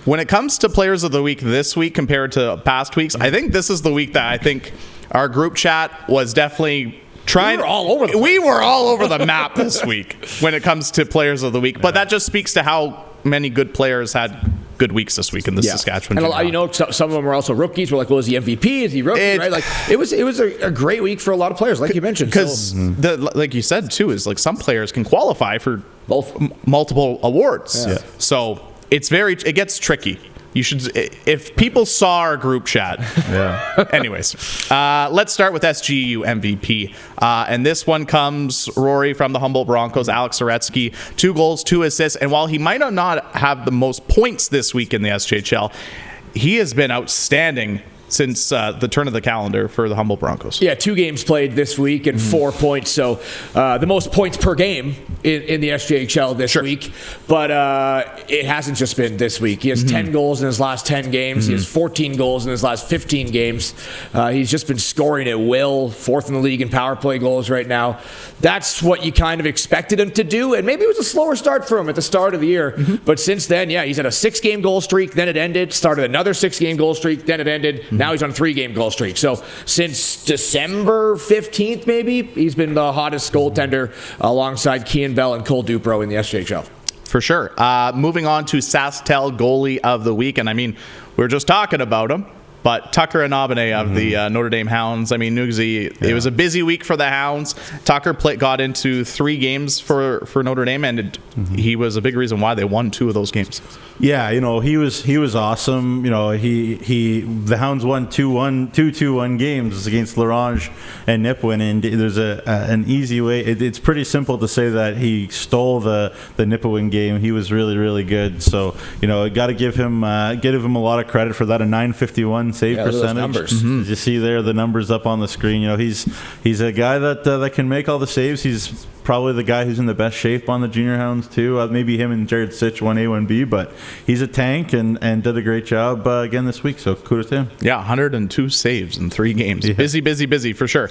When it comes to players of the week this week compared to past weeks, I think this is the week that I think our group chat was definitely trying. We were all over the map this week when it comes to players of the week. But that just speaks to how many good players had good weeks this week in the Saskatchewan. And some of them were also rookies. We're like, well, is he MVP? Is he rookie? Right? Like it was a great week for a lot of players, like you mentioned. Because like you said too, is like some players can qualify for both multiple awards. Yeah. So it gets tricky. You should, if people saw our group chat. Yeah. Anyways, let's start with SGU MVP. And this one comes, Rory, from the Humboldt Broncos, Alex Soretsky, 2 goals, 2 assists. And while he might not have the most points this week in the SJHL, he has been outstanding since the turn of the calendar for the Humboldt Broncos. Yeah, 2 games played this week and 4 points. So the most points per game in the SJHL this week. But it hasn't just been this week. He has 10 goals in his last 10 games. He has 14 goals in his last 15 games. He's just been scoring at will, 4th in the league in power play goals right now. That's what you kind of expected him to do. And maybe it was a slower start for him at the start of the year. But since then, he's had a 6-game goal streak. Then it ended. Started another 6-game goal streak. Then it ended. Now he's on a 3-game goal streak. So since December 15th, maybe, he's been the hottest goaltender alongside Kean Bell and Cole Dupro in the SJHL. For sure. Moving on to SaskTel goalie of the week. And I mean, we were just talking about him. But Tucker Inabene of the Notre Dame Hounds, I mean, Nugsy, it was a busy week for the Hounds. Tucker got into 3 games for Notre Dame, and he was a big reason why they won 2 of those games. Yeah, he was awesome. The Hounds won 2-1 games against L'Orange and Nipawin, and there's an easy way. It's pretty simple to say that he stole the Nipawin game. He was really, really good. So got to give him a lot of credit for that. A .951 save percentage. Numbers. As you see there, the numbers up on the screen. He's a guy that can make all the saves. He's probably the guy who's in the best shape on the junior Hounds too. Maybe him and Jared Sitch 1A 1B, but he's a tank and did a great job again this week. So kudos to him. Yeah, 102 saves in 3 games. Yeah. Busy for sure.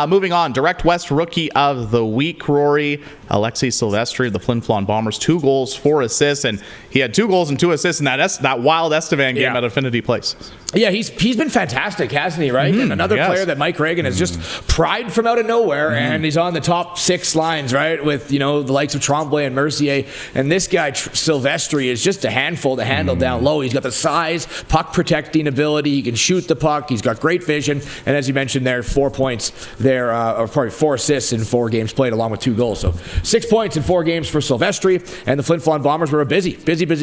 Moving on, Direct West Rookie of the Week, Rory, Alexei Silvestri of the Flin Flon Bombers, 2 goals, 4 assists, and he had 2 goals and 2 assists in that wild Estevan game at Affinity Place. Yeah, he's been fantastic, hasn't he, right? And another player that Mike Reagan has just pried from out of nowhere, and he's on the top 6 lines, right, with, the likes of Tremblay and Mercier. And this guy, Silvestri, is just a handful to handle down low. He's got the size, puck protecting ability. He can shoot the puck. He's got great vision. And as you mentioned there, 4 points there, or probably 4 assists in 4 games played, along with 2 goals. So 6 points in 4 games for Silvestri. And the Flin Flon Bombers were a busy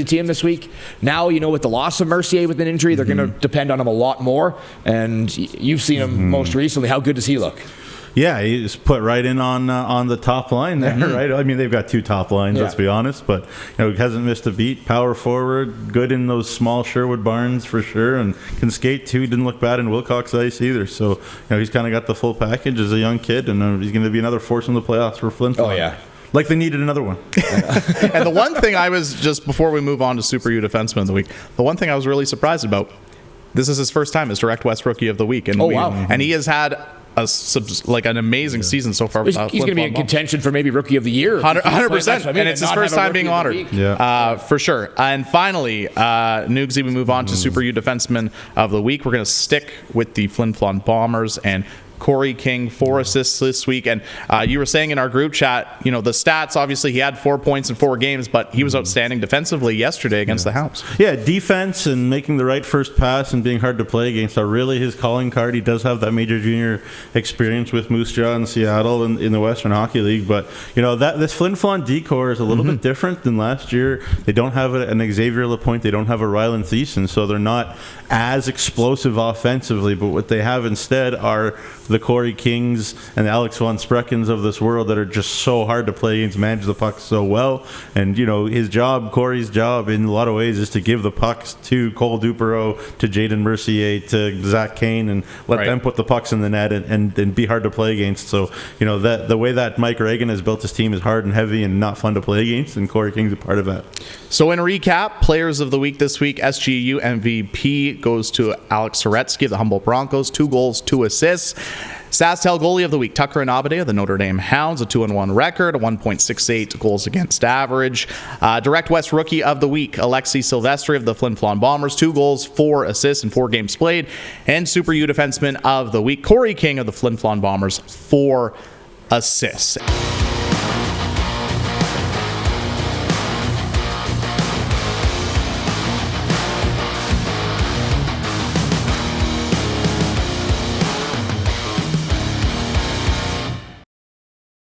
team this week. Now, with the loss of Mercier with an injury, they're going to depend on him a lot more, and you've seen him most recently. How good does he look? Yeah, he's put right in on the top line there, right? I mean, they've got 2 top lines, let's be honest, but he hasn't missed a beat. Power forward, good in those small Sherwood barns for sure, and can skate too. Didn't look bad in Wilcox ice either. So he's kind of got the full package as a young kid, and he's going to be another force in the playoffs for Flin Flon. Oh yeah. Like they needed another one. And the one thing I was, just before we move on to Super U Defenseman of the Week, the one thing I was really surprised about, this is his first time as Direct West Rookie of the Week. And and he has had an amazing season so far. He's going to be in contention for maybe Rookie of the Year. 100%. And it's his first time being honored. For sure. And finally, Nugsy, we move on to Super U Defenseman of the Week. We're going to stick with the Flin Flon Bombers and Corey King, 4 assists this week. And you were saying in our group chat, the stats, obviously he had 4 points in 4 games, but he was outstanding defensively yesterday against the Hounds. Yeah, defense and making the right first pass and being hard to play against are really his calling card. He does have that major junior experience with Moose Jaw in Seattle in the Western Hockey League. But, this Flin Flon D-core is a little bit different than last year. They don't have an Xavier Lapointe. They don't have a Ryland Thiessen, so they're not as explosive offensively. But what they have instead are the Corey Kings and the Alex von Spreckens of this world that are just so hard to play against, manage the puck so well. And, Corey's job in a lot of ways is to give the pucks to Cole Dupero, to Jaden Mercier, to Zach Kane, and let them put the pucks in the net and be hard to play against. So, the way that Mike Reagan has built his team is hard and heavy and not fun to play against, and Corey King's a part of that. So in recap, Players of the Week this week, SGU MVP goes to Alex Soretsky of the Humboldt Broncos, 2 goals, 2 assists. SJHL Goalie of the Week, Tucker Inabade of the Notre Dame Hounds, a 2-1 record, a 1.68 goals against average. Direct West Rookie of the Week, Alexi Silvestri of the Flin Flon Bombers, 2 goals, 4 assists in 4 games played. And Super U Defenseman of the Week, Corey King of the Flin Flon Bombers, 4 assists.